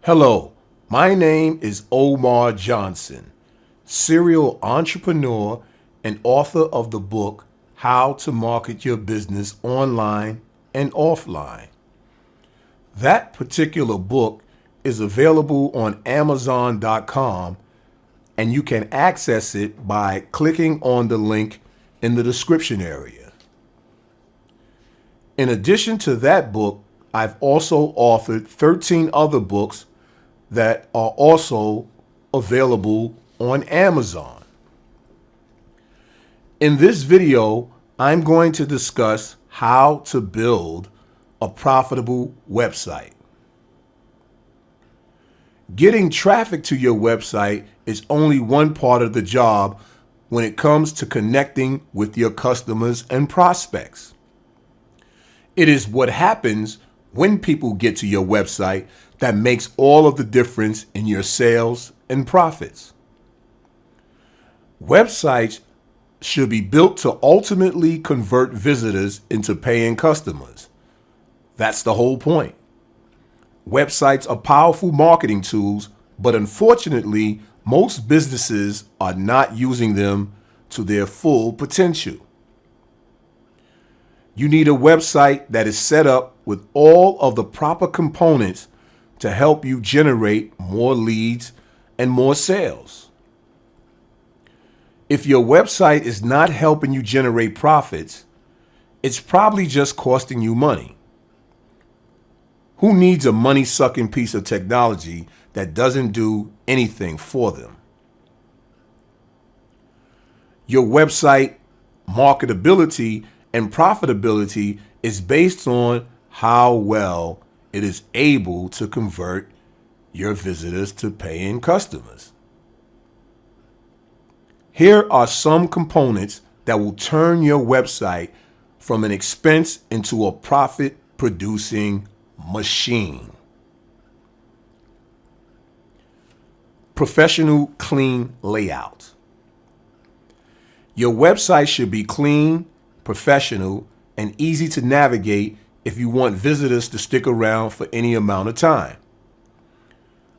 Hello, my name is Omar Johnson, serial entrepreneur and author of the book How to Market Your Business Online and Offline. That particular book is available on Amazon.com, and you can access it by clicking on the link in the description area. In addition to that book, I've also authored 13 other books that are also available on Amazon. In this video, I'm going to discuss how to build a profitable website. Getting traffic to your website is only one part of the job when it comes to connecting with your customers and prospects. It is what happens when people get to your website that makes all of the difference in your sales and profits. Websites should be built to ultimately convert visitors into paying customers. That's the whole point. Websites are powerful marketing tools, but unfortunately, most businesses are not using them to their full potential. You need a website that is set up with all of the proper components to help you generate more leads and more sales. If your website is not helping you generate profits, it's probably just costing you money. Who needs a money-sucking piece of technology that doesn't do anything for them? Your website marketability and profitability is based on how well it is able to convert your visitors to paying customers. Here are some components that will turn your website from an expense into a profit-producing machine. Professional, clean layout. Your website should be clean, professional, and easy to navigate if you want visitors to stick around for any amount of time.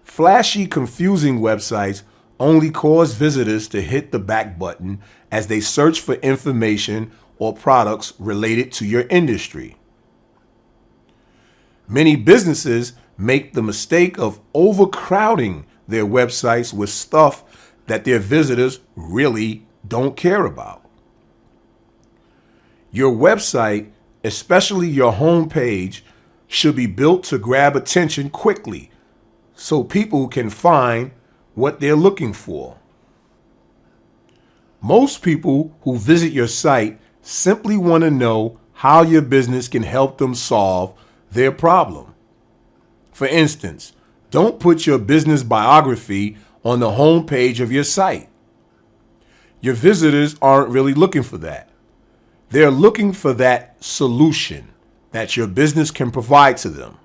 Flashy, confusing websites only cause visitors to hit the back button as they search for information or products related to your industry. Many businesses make the mistake of overcrowding their websites with stuff that their visitors really don't care about. Your website, especially your homepage, should be built to grab attention quickly so people can find what they're looking for. Most people who visit your site simply want to know how your business can help them solve their problem. For instance, don't put your business biography on the homepage of your site. Your visitors aren't really looking for that. They're looking for that solution that your business can provide to them.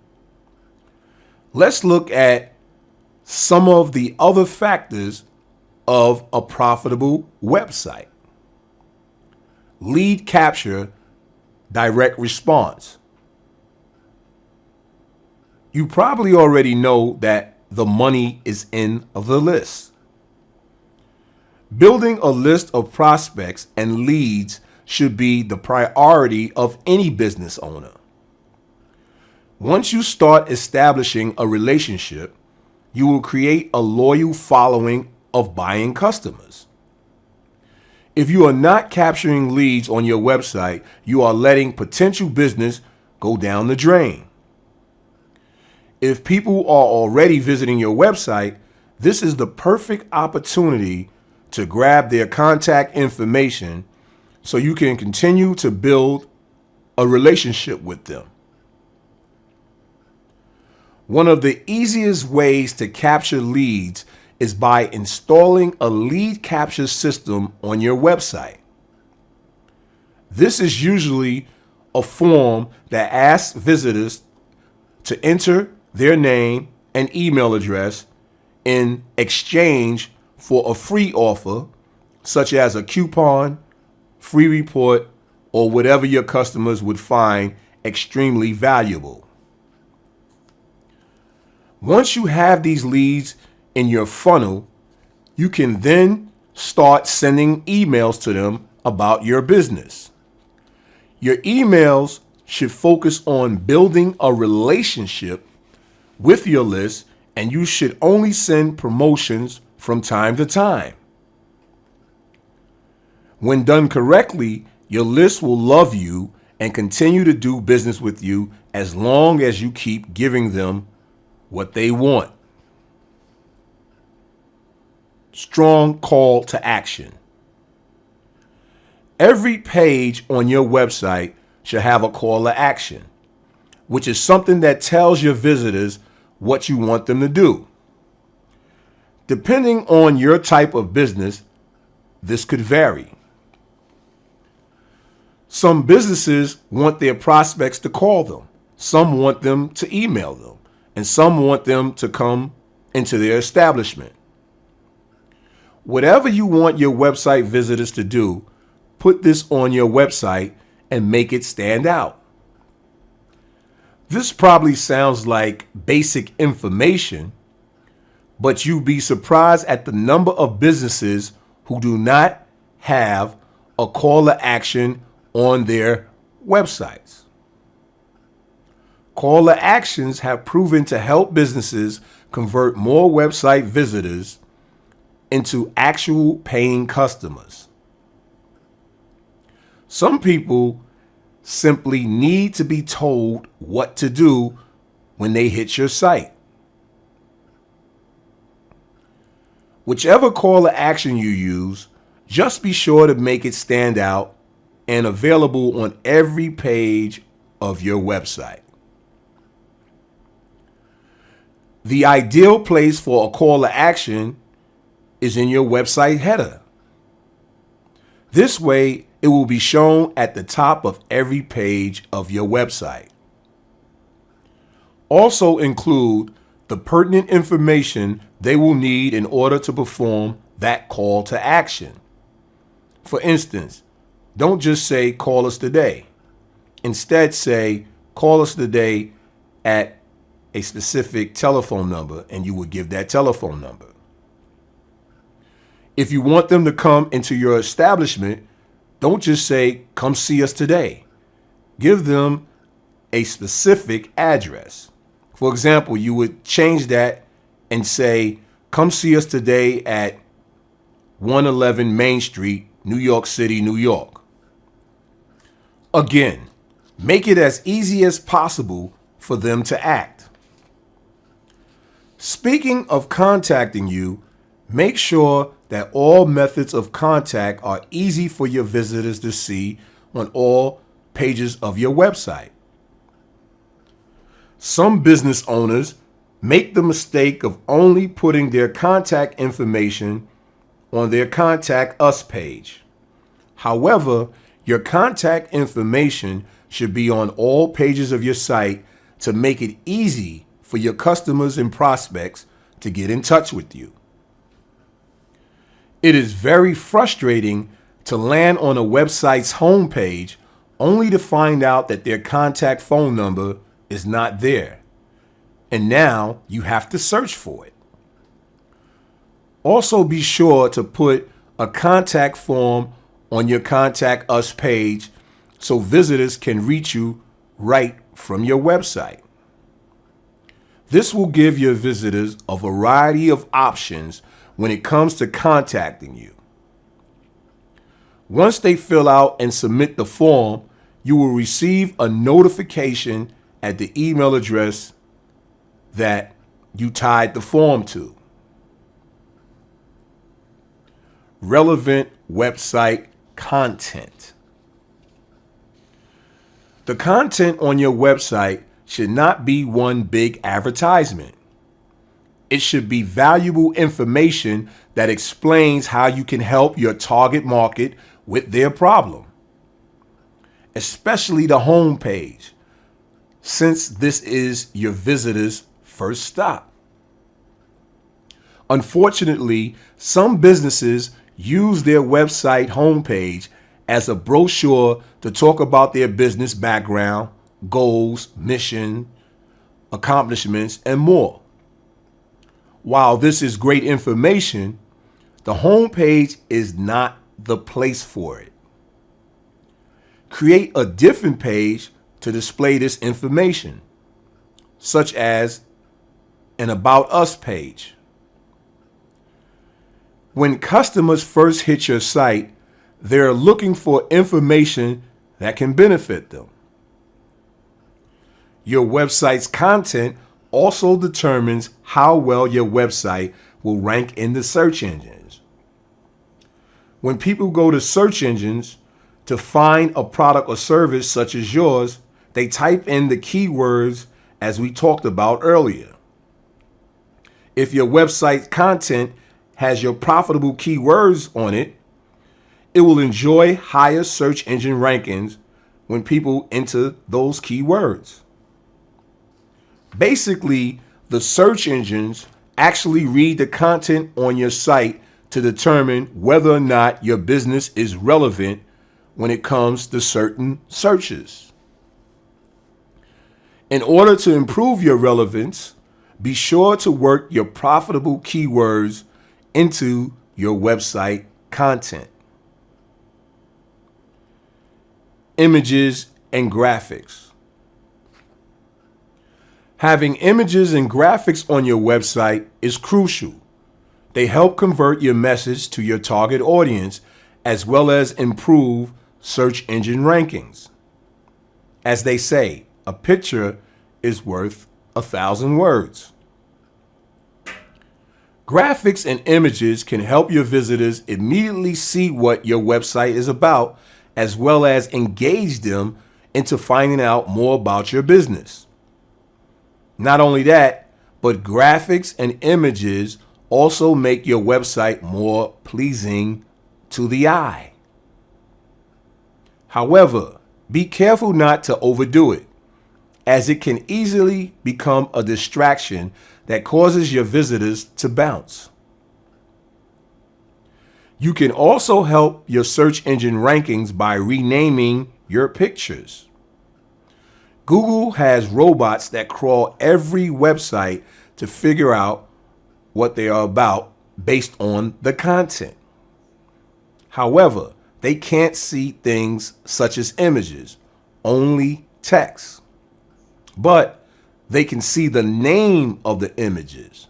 Let's look at some of the other factors of a profitable website. Lead capture, direct response. You probably already know that the money is in the list. Building a list of prospects and leads should be the priority of any business owner. Once you start establishing a relationship, you will create a loyal following of buying customers. If you are not capturing leads on your website, you are letting potential business go down the drain. If people are already visiting your website, this is the perfect opportunity to grab their contact information so you can continue to build a relationship with them. One of the easiest ways to capture leads is by installing a lead capture system on your website. This is usually a form that asks visitors to enter their name and email address in exchange for a free offer, such as a coupon, free report, or whatever your customers would find extremely valuable. Once you have these leads in your funnel, you can then start sending emails to them about your business. Your emails should focus on building a relationship with your list, and you should only send promotions from time to time. When done correctly, your list will love you and continue to do business with you as long as you keep giving them what they want. Strong call to action. Every page on your website should have a call to action, which is something that tells your visitors what you want them to do. Depending on your type of business, this could vary. Some businesses want their prospects to call them. Some want them to email them, and some want them to come into their establishment. Whatever you want your website visitors to do, put this on your website and make it stand out. This probably sounds like basic information, but you'd be surprised at the number of businesses who do not have a call to action on their websites. Call to actions have proven to help businesses convert more website visitors into actual paying customers. Some people simply need to be told what to do when they hit your site. Whichever call to action you use, just be sure to make it stand out and available on every page of your website. The ideal place for a call to action is in your website header. This way, it will be shown at the top of every page of your website. Also include the pertinent information they will need in order to perform that call to action. For instance, don't just say, call us today. Instead, say, call us today at a specific telephone number, and you would give that telephone number. If you want them to come into your establishment, don't just say, come see us today. Give them a specific address. For example, you would change that and say, come see us today at 111 Main Street, New York City, New York. Again, make it as easy as possible for them to act. Speaking of contacting you, make sure that all methods of contact are easy for your visitors to see on all pages of your website. Some business owners make the mistake of only putting their contact information on their Contact Us page. However, your contact information should be on all pages of your site to make it easy for your customers and prospects to get in touch with you. It is very frustrating to land on a website's homepage only to find out that their contact phone number is not there. And now you have to search for it. Also be sure to put a contact form on your Contact Us page so visitors can reach you right from your website. This will give your visitors a variety of options when it comes to contacting you. Once they fill out and submit the form, you will receive a notification at the email address that you tied the form to. Relevant website content. The content on your website should not be one big advertisement. It should be valuable information that explains how you can help your target market with their problem, especially the home page, since this is your visitor's first stop. Unfortunately, some businesses use their website homepage as a brochure to talk about their business background, goals, mission, accomplishments, and more. While this is great information, the home page is not the place for it. Create a different page to display this information, such as an About Us page. When customers first hit your site, they're looking for information that can benefit them. Your website's content also determines how well your website will rank in the search engines. When people go to search engines to find a product or service such as yours, they type in the keywords as we talked about earlier. If your website content has your profitable keywords on it, it will enjoy higher search engine rankings when people enter those keywords. Basically, the search engines actually read the content on your site to determine whether or not your business is relevant when it comes to certain searches. In order to improve your relevance, be sure to work your profitable keywords into your website content. Images and graphics. Having images and graphics on your website is crucial. They help convert your message to your target audience as well as improve search engine rankings. As they say, a picture is worth 1,000 words. Graphics and images can help your visitors immediately see what your website is about, as well as engage them into finding out more about your business. Not only that, but graphics and images also make your website more pleasing to the eye. However, be careful not to overdo it, as it can easily become a distraction that causes your visitors to bounce. You can also help your search engine rankings by renaming your pictures. Google has robots that crawl every website to figure out what they are about based on the content. However, they can't see things such as images, only text. But they can see the name of the images.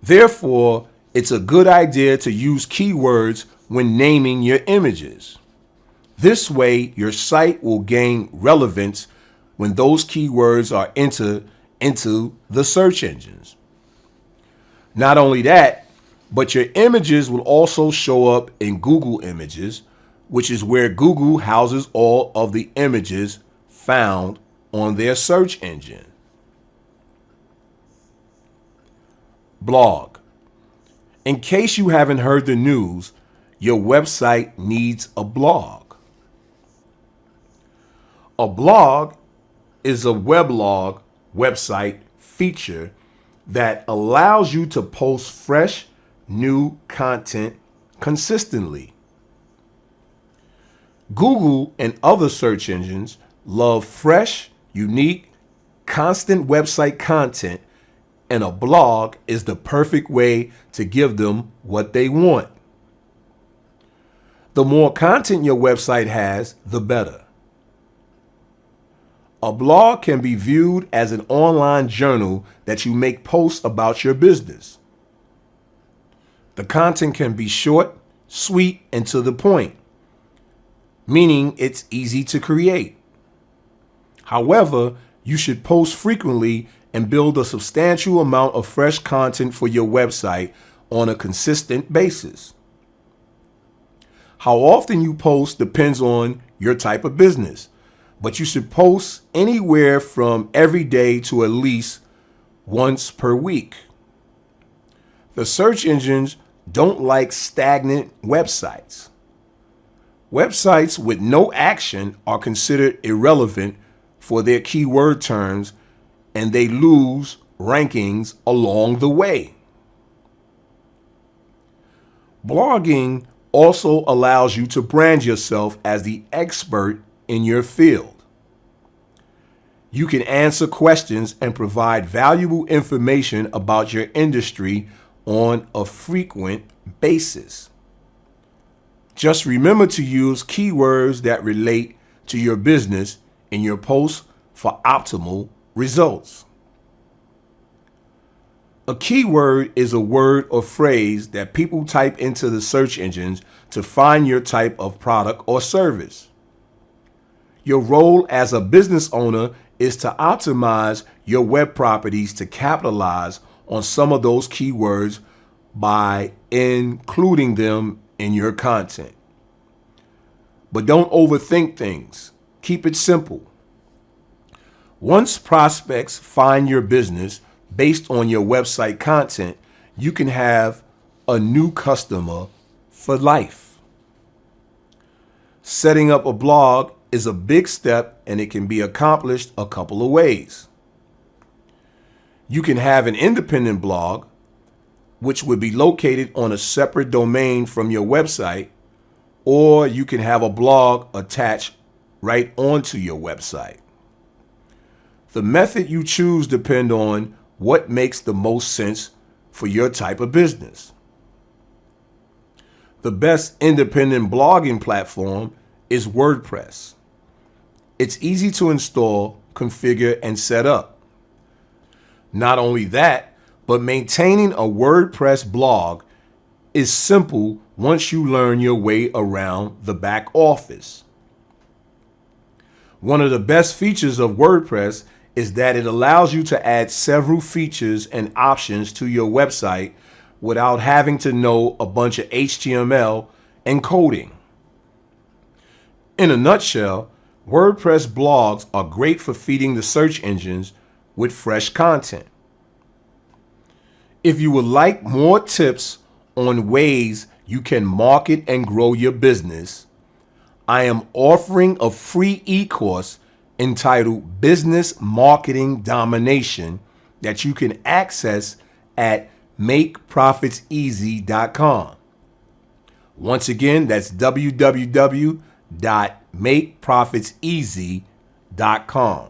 Therefore, it's a good idea to use keywords when naming your images. This way, your site will gain relevance when those keywords are entered into the search engines. Not only that, but your images will also show up in Google Images, which is where Google houses all of the images found on their search engine. Blog. In case you haven't heard the news, your website needs a blog. A blog is a weblog website feature that allows you to post fresh, new content consistently. Google and other search engines love fresh, unique, constant website content, and a blog is the perfect way to give them what they want. The more content your website has, the better. A blog can be viewed as an online journal that you make posts about your business. The content can be short, sweet, and to the point, meaning it's easy to create. However, you should post frequently and build a substantial amount of fresh content for your website on a consistent basis. How often you post depends on your type of business, but you should post anywhere from every day to at least once per week. The search engines don't like stagnant websites. Websites with no action are considered irrelevant for their keyword terms, and they lose rankings along the way. Blogging also allows you to brand yourself as the expert in your field. You can answer questions and provide valuable information about your industry on a frequent basis. Just remember to use keywords that relate to your business in your posts for optimal results. A keyword is a word or phrase that people type into the search engines to find your type of product or service. Your role as a business owner is to optimize your web properties to capitalize on some of those keywords by including them in your content. But don't overthink things. Keep it simple. Once prospects find your business based on your website content, you can have a new customer for life. Setting up a blog is a big step, and it can be accomplished a couple of ways. You can have an independent blog, which would be located on a separate domain from your website, or you can have a blog attached right onto your website. The method you choose depends on what makes the most sense for your type of business. The best independent blogging platform is WordPress. It's easy to install, configure, and set up. Not only that, but maintaining a WordPress blog is simple once you learn your way around the back office. One of the best features of WordPress is that it allows you to add several features and options to your website without having to know a bunch of HTML and coding. In a nutshell, WordPress blogs are great for feeding the search engines with fresh content. If you would like more tips on ways you can market and grow your business, I am offering a free e-course entitled Business Marketing Domination that you can access at MakeProfitsEasy.com. Once again, that's www.MakeProfitsEasy.com.